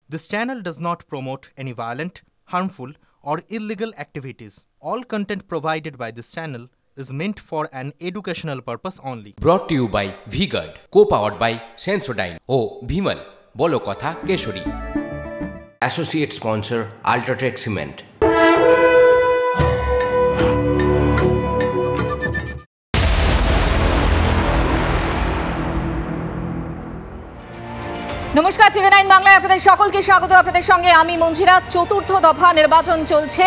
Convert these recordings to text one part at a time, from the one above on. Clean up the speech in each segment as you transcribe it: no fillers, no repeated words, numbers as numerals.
This channel does not promote any violent, harmful, or illegal activities. All content provided by this channel is meant for an educational purpose only. Brought to you by V-Guard, co-powered by Sensodyne O Bhimal, বলো কথা Keshari. Associate sponsor Ultratech Cement. নমস্কার, TV 9 বাংলায় আপনাদের সকলকে স্বাগত। আপনাদের সঙ্গে আমি মঞ্জিরা। চতুর্থ দফা নির্বাচন চলছে।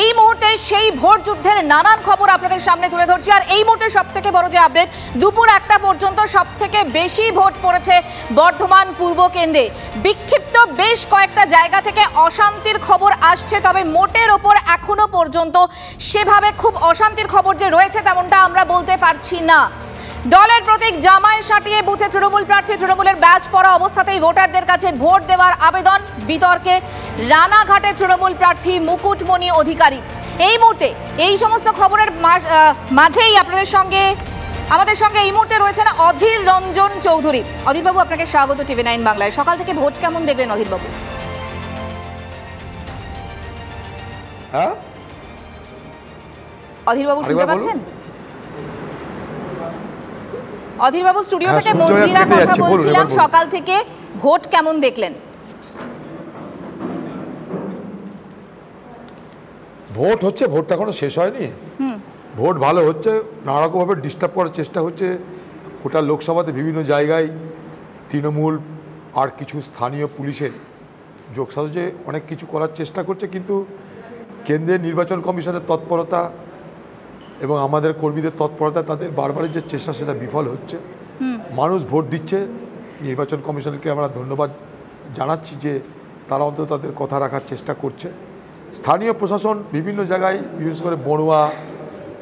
এই মুহূর্তে সেই ভোট যুদ্ধের নানান খবর আপনাদের সামনে তুলে ধরছি। আর এই মুহূর্তে সবথেকে বড় যে আপডেট, দুপুর 1টা পর্যন্ত সবথেকে বেশি ভোট পড়েছে বর্ধমান পূর্ব কেন্দ্রে। বিক্ষিপ্ত বেশ কয়েকটা জায়গা থেকে অশান্তির খবর আসছে, তবে মোটের ওপর এখনো পর্যন্ত সেভাবে খুব অশান্তির খবর যে রয়েছে তেমনটা আমরা বলতে পারছি না। দলের প্রতীক জামায় সাটিয়ে বুথে তৃণমূল প্রার্থী, তৃণমূলের ব্যাচ পড়া অবস্থাতেই ভোটারদের কাছে ভোট দেওয়ার আবেদন। বিতর্কে রানাঘাটে তৃণমূল প্রার্থী মুকুটমণি অধিকারী। এই মুহূর্তে এই সমস্ত খবরের মাঝেই আমাদের সঙ্গে এই মুহূর্তে রয়েছেন অধীর রঞ্জন চৌধুরী। অধীরবাবু, আপনাকে স্বাগত টিভি 9 বাংলায়। সকাল থেকে ভোট কেমন দেখলেন অধীরবাবু? অধীরবাবু শুনতে পাচ্ছেন? অধীরবাবু, স্টুডিও থেকে মঞ্জিরা কথা বলছিলাম। সকাল থেকে ভোট কেমন দেখলেন? ভোট হচ্ছে, ভোটটা এখনো শেষ হয়নি। ভোট ভালো হচ্ছে, নানা রকমভাবে ডিস্টার্ব করার চেষ্টা হচ্ছে। গোটা লোকসভাতে বিভিন্ন জায়গায় তৃণমূল আর কিছু স্থানীয় পুলিশের যোগসাজশে অনেক কিছু করার চেষ্টা করছে, কিন্তু কেন্দ্রের নির্বাচন কমিশনের তৎপরতা এবং আমাদের কর্মীদের তৎপরতা, তাদের বারবারের যে চেষ্টা সেটা বিফল হচ্ছে। মানুষ ভোট দিচ্ছে, নির্বাচন কমিশনকে আমরা ধন্যবাদ জানাচ্ছি যে তারা অন্তত তাদের কথা রাখার চেষ্টা করছে। স্থানীয় প্রশাসন বিভিন্ন জায়গায়, বিশেষ করে বড়ুয়া,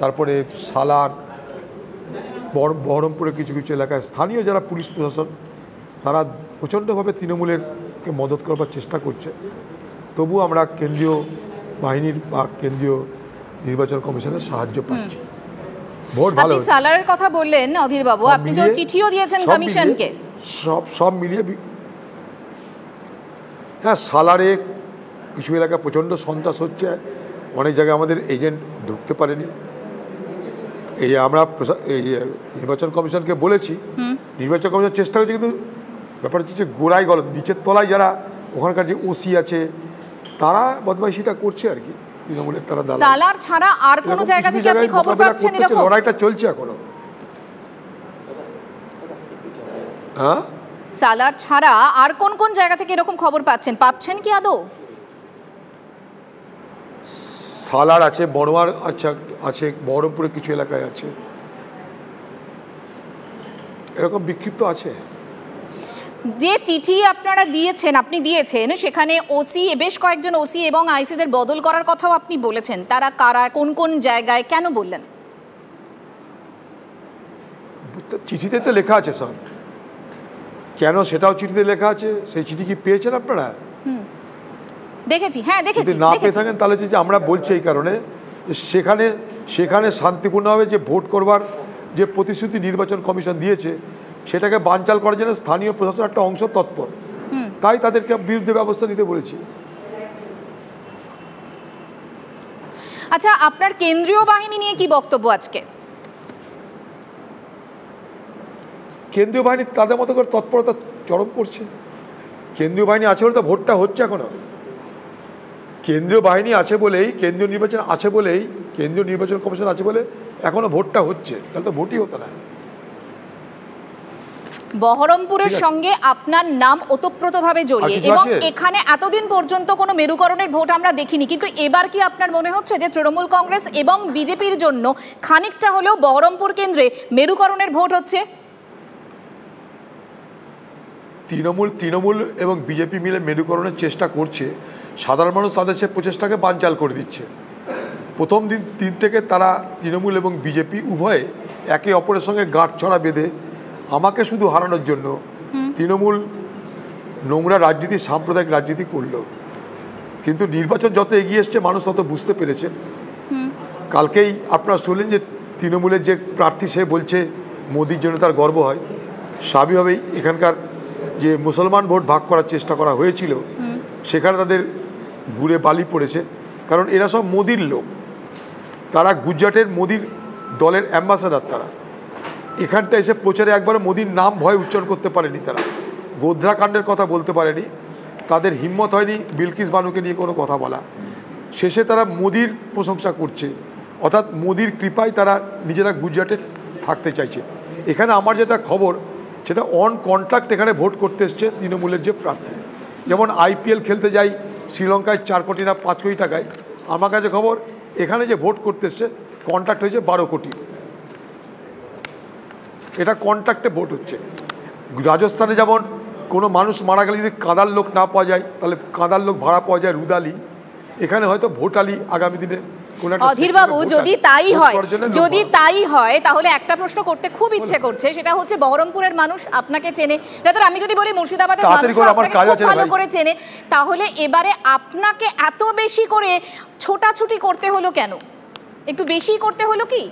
তারপরে সালার, বহরমপুরের কিছু কিছু এলাকায় স্থানীয় যারা পুলিশ প্রশাসন, তারা প্রচণ্ডভাবে তৃণমূলেরকে মদত করবার চেষ্টা করছে। তবু আমরা কেন্দ্রীয় বাহিনীর বা কেন্দ্রীয় নির্বাচন কমিশনের সাহায্য পাচ্ছি। ভোট ভালো। আপনি সালারের কথা বললেন অধীরবাবু, আপনি তো চিঠিও দিয়েছেন কমিশনকে। সব মিলিয়ে হ্যাঁ, সালারে কিছু এলাকায় প্রচণ্ড সন্ত্রাস হচ্ছে। অনেক জায়গায় আমাদের এজেন্ট ঢুকতে পারেনি। এই আমরা এই নির্বাচন কমিশনকে বলেছি, নির্বাচন কমিশন চেষ্টা করছে, কিন্তু ব্যাপার হচ্ছে যে গোড়ায় গল নিচের তলায় যারা ওখানকার যে ওসি আছে তারা বদমাইশিটা করছে আর কি। তৃণমূলের তারা সালার ছাড়া আর কোন জায়গা থেকে আপনি খবর পাচ্ছেন এরকম? লড়াইটা চলছে এখনো। হ্যাঁ, সালার ছাড়া আর কোন কোন জায়গা থেকে এরকম খবর পাচ্ছেন কি আদৌ? সালার আছে, বড়োয়ার আছে, বহরমপুরের কিছু এলাকায় আছে, এরকম বিক্ষিপ্ত আছে। যে চিঠি আপনি দিয়েছেন সেখানে ওসি, বেশ কয়েকজন ওসি এবং আইসিদের বদল করার কথাও আপনি বলেছেন। তারা কারা, কোন কোন জায়গায়, কেন বললেন? চিঠিতে তো লেখা আছে সব, কেন সেটাও চিঠিতে লেখা আছে। সেই চিঠি কি পেয়েছেন আপনারা? দেখেছি, হ্যাঁ দেখেছি। না পেয়ে থাকেন তাহলে যে আমরা বলছি এই কারণে, সেখানে শান্তিপূর্ণভাবে যে ভোট করবার যে প্রতিশ্রুতি নির্বাচন কমিশন দিয়েছে সেটাকে বানচাল করার জন্য স্থানীয় প্রশাসন একটা অংশ তৎপর, তাই তাদেরকে বিরুদ্ধে ব্যবস্থা নিতে বলেছি। আচ্ছা, আপনার কেন্দ্রীয় বাহিনী নিয়ে কি বক্তব্য আজকে? কেন্দ্রীয় বাহিনী তাদের মতো করে তৎপরতা চরম করছে। কেন্দ্রীয় বাহিনী আছে বলে তো ভোটটা হচ্ছে এখনো। কেন্দ্রীয় বাহিনী আছে বলেই, কেন্দ্রীয় নির্বাচন আছে বলেই, কেন্দ্রীয় নির্বাচন কমিশন আছে বলে এখনো ভোটটা হচ্ছে, তাহলে তো ভোটই হতো না। বহরমপুরের সঙ্গে আপনার নাম ওতপ্রোতভাবে জড়িয়ে, এবং এখানে এতদিন পর্যন্ত কোনো মেরুকরণের ভোট আমরা দেখিনি, কিন্তু এবার কি আপনার মনে হচ্ছে যে তৃণমূল কংগ্রেস এবং বিজেপির জন্য খানিকটা হলেও বহরমপুর কেন্দ্রে মেরুকরণের ভোট হচ্ছে? তৃণমূল এবং বিজেপি মিলে মেরুকরণের চেষ্টা করছে। সাধারণ মানুষ তাদের সে প্রচেষ্টাকে বানচাল করে দিচ্ছে। প্রথম দিন থেকে তারা তৃণমূল এবং বিজেপি উভয়ে একে অপরের সঙ্গে গাঁটছড়া বেঁধে আমাকে শুধু হারানোর জন্য তৃণমূল নোংরা রাজনীতি, সাম্প্রদায়িক রাজনীতি করলো। কিন্তু নির্বাচন যত এগিয়ে এসছে মানুষ তত বুঝতে পেরেছে। কালকেই আপনারা শুনলেন যে তৃণমূলের যে প্রার্থী সে বলছে মোদির জন্য তার গর্ব হয়। স্বাভাবিকভাবেই এখানকার যে মুসলমান ভোট ভাগ করার চেষ্টা করা হয়েছিল সেখানে তাদের ঘুরে বালি পড়েছে, কারণ এরা সব মোদির লোক, তারা গুজরাটের মোদির দলের অ্যাম্বাসাডার। তারা এখানটা এসে প্রচারে একবার মোদির নাম ভয় উচ্চারণ করতে পারেনি, তারা গোধরা কাণ্ডের কথা বলতে পারেনি, তাদের হিম্মত হয়নি বিলকিস বানুকে নিয়ে কোনো কথা বলা। শেষে তারা মোদির প্রশংসা করছে, অর্থাৎ মোদির কৃপায় তারা নিজেরা গুজরাটে থাকতে চাইছে। এখানে আমার যেটা খবর সেটা অন কন্ট্রাক্ট এখানে ভোট করতে এসছে তৃণমূলের যে প্রার্থী। যেমন IPL খেলতে যাই শ্রীলঙ্কায় 4 কোটি না 5 কোটি টাকায়, আমার কাছে খবর এখানে যে ভোট করতে এসছে কন্ট্রাক্ট হয়েছে 12 কোটি। এটা কন্ট্রাক্টে ভোট হচ্ছে। রাজস্থানে যেমন কোনো মানুষ মারা গেলে যদি কাঁদার লোক না পাওয়া যায় তাহলে কাঁদার লোক ভাড়া পাওয়া যায় রুদালি, এখানে হয়তো ভোটালি আগামী দিনে। অধীরবাবু, যদি তাই হয় তাহলে একটা প্রশ্ন করতে খুব ইচ্ছে করছে, সেটা হচ্ছে বহরমপুরের মানুষ আপনাকে চেনে, আমি যদি বলি মুর্শিদাবাদের মানুষ আপনাকে ভালো করে চেনে, তাহলে এবারে আপনাকে এত বেশি করে ছোটাছুটি করতে হলো কেন? একটু বেশি করতে হলো কি?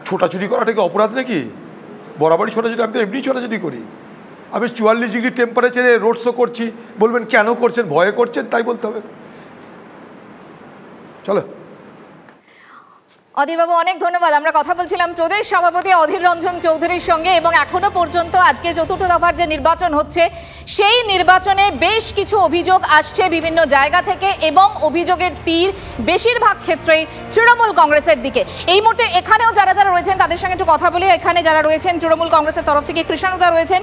ছোটাছুটি করাটা কি অপরাধ নাকি? বরাবরই ছোটাছুটি, আমি তো এমনি ছোটাছুটি করি। আমি 44 ডিগ্রি টেম্পারেচারে রোড শো করছি, বলবেন কেন করছেন? ভয়ে করছেন, তাই বলতে হবে। চলো। অধীরবাবু, অনেক ধন্যবাদ। আমরা কথা বলছিলাম প্রদেশ সভাপতি অধীর রঞ্জন চৌধুরীর সঙ্গে, এবং এখনো পর্যন্ত আজকে চতুর্থ দফার যে নির্বাচন হচ্ছে সেই নির্বাচনে বেশ কিছু অভিযোগ আসছে বিভিন্ন জায়গা থেকে, এবং অভিযোগের তীর বেশিরভাগ ক্ষেত্রেই তৃণমূল কংগ্রেসের দিকে। এই মুহূর্তে এখানেও যারা যারা রয়েছেন তাদের সঙ্গে একটু কথা বলি। এখানে যারা রয়েছেন তৃণমূল কংগ্রেসের তরফ থেকে কৃষাণুদা রয়েছেন,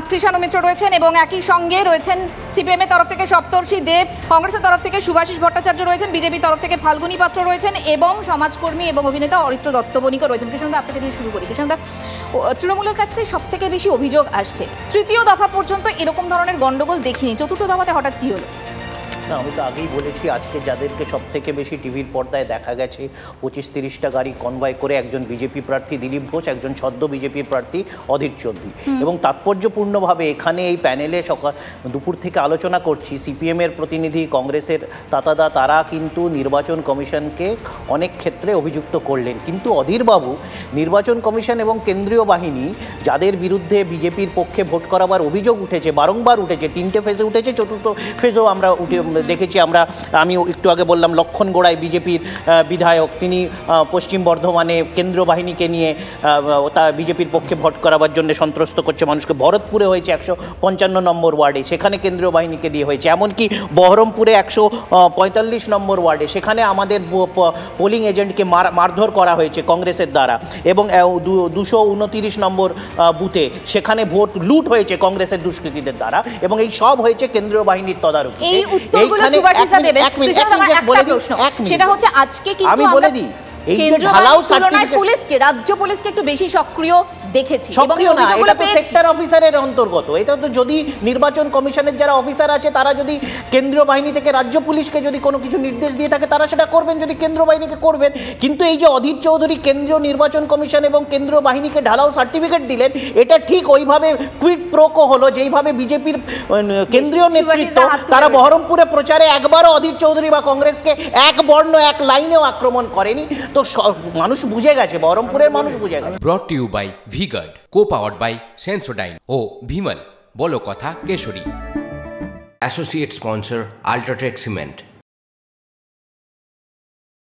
কৃষাণু মিত্র রয়েছেন, এবং একই সঙ্গে রয়েছেন CPM এর তরফ থেকে সপ্তর্ষি দেব, কংগ্রেসের তরফ থেকে সুভাষিস ভট্টাচার্য রয়েছেন, বিজেপির তরফ থেকে ফাল্গুনী পাত্র রয়েছেন, এবং সমাজকর্মী এবং অভিনেতা অরিত্র দত্ত বণিকও রয়েছেন। কৃষ্ণদা, আপনাকে দিয়ে শুরু করি। কৃষ্ণদা, তৃণমূলের কাছ থেকে সব থেকে বেশি অভিযোগ আসছে, তৃতীয় দফা পর্যন্ত এরকম ধরনের গন্ডগোল দেখিনি, চতুর্থ দফাতে হঠাৎ কি হলো? না, আমি তো আগেই বলেছি, আজকে যাদেরকে সব থেকে বেশি টিভির পর্দায় দেখা গেছে 25-30টা গাড়ি কনভয় করে একজন বিজেপি প্রার্থী দিলীপ ঘোষ, একজন ছদ্ম বিজেপি প্রার্থী অধীর চৌধুরী। এবং তাৎপর্যপূর্ণভাবে এখানে এই প্যানেলে দুপুর থেকে আলোচনা করছি, CPM এর প্রতিনিধি, কংগ্রেসের তাতাদা, তারা কিন্তু নির্বাচন কমিশনকে অনেক ক্ষেত্রে অভিযুক্ত করলেন। কিন্তু অধীরবাবু, নির্বাচন কমিশন এবং কেন্দ্রীয় বাহিনী যাদের বিরুদ্ধে বিজেপির পক্ষে ভোট করাবার অভিযোগ উঠেছে, বারংবার উঠেছে, 3টে ফেজে উঠেছে, চতুর্থ ফেজও আমরা দেখেছি। আমি একটু আগে বললাম লক্ষণ গোড়াই বিজেপির বিধায়ক, তিনি পশ্চিম বর্ধমানে কেন্দ্রীয় বাহিনীকে নিয়ে তা বিজেপির পক্ষে ভোট করাবার জন্য সন্ত্রস্ত করছে মানুষকে। ভরতপুরে হয়েছে 155 নম্বর ওয়ার্ডে, সেখানে কেন্দ্রীয় বাহিনীকে দিয়ে হয়েছে। এমনকি বহরমপুরে 145 নম্বর ওয়ার্ডে, সেখানে আমাদের পোলিং এজেন্টকে মারধর করা হয়েছে কংগ্রেসের দ্বারা। এবং 229 নম্বর বুথে সেখানে ভোট লুট হয়েছে কংগ্রেসের দুষ্কৃতীদের দ্বারা, এবং এই সব হয়েছে কেন্দ্রীয় বাহিনীর তদারকি। সেটা হচ্ছে আজকে কিন্তু আমরা পুলিশকে, রাজ্য পুলিশকে একটু বেশি সক্রিয় দেখেছি। এটা তো সেক্টর অফিসারের অন্তর্গত। এটা তো যদি নির্বাচন কমিশনের যারা অফিসার আছে তারা যদি কেন্দ্রীয় বাহিনী থেকে রাজ্য পুলিশকে যদি কোনো কিছু নির্দেশ দিয়ে থাকে তারা সেটা করবেন, যদি কেন্দ্রীয় বাহিনীকে করবেন। কিন্তু এই যে অধীর চৌধুরী কেন্দ্রীয় নির্বাচন কমিশন এবং কেন্দ্রীয় বাহিনীকে ঢালাও সার্টিফিকেট দিলেন, এটা ঠিক ওইভাবে কুইক প্রোকো হলো যেইভাবে বিজেপির কেন্দ্রীয় নেতৃত্ব তারা বহরমপুরে প্রচারে একবারও অধীর চৌধুরী বা কংগ্রেসকে এক বর্ণ এক লাইনেও আক্রমণ করেনি। তো মানুষ বুঝে গেছে, বহরমপুরের মানুষ বুঝে গেছে। Brought to you by V Guard, co-powered by Sensodyne ও ভিমল, বলো কথা Keshari. Associate sponsor UltraTech cement.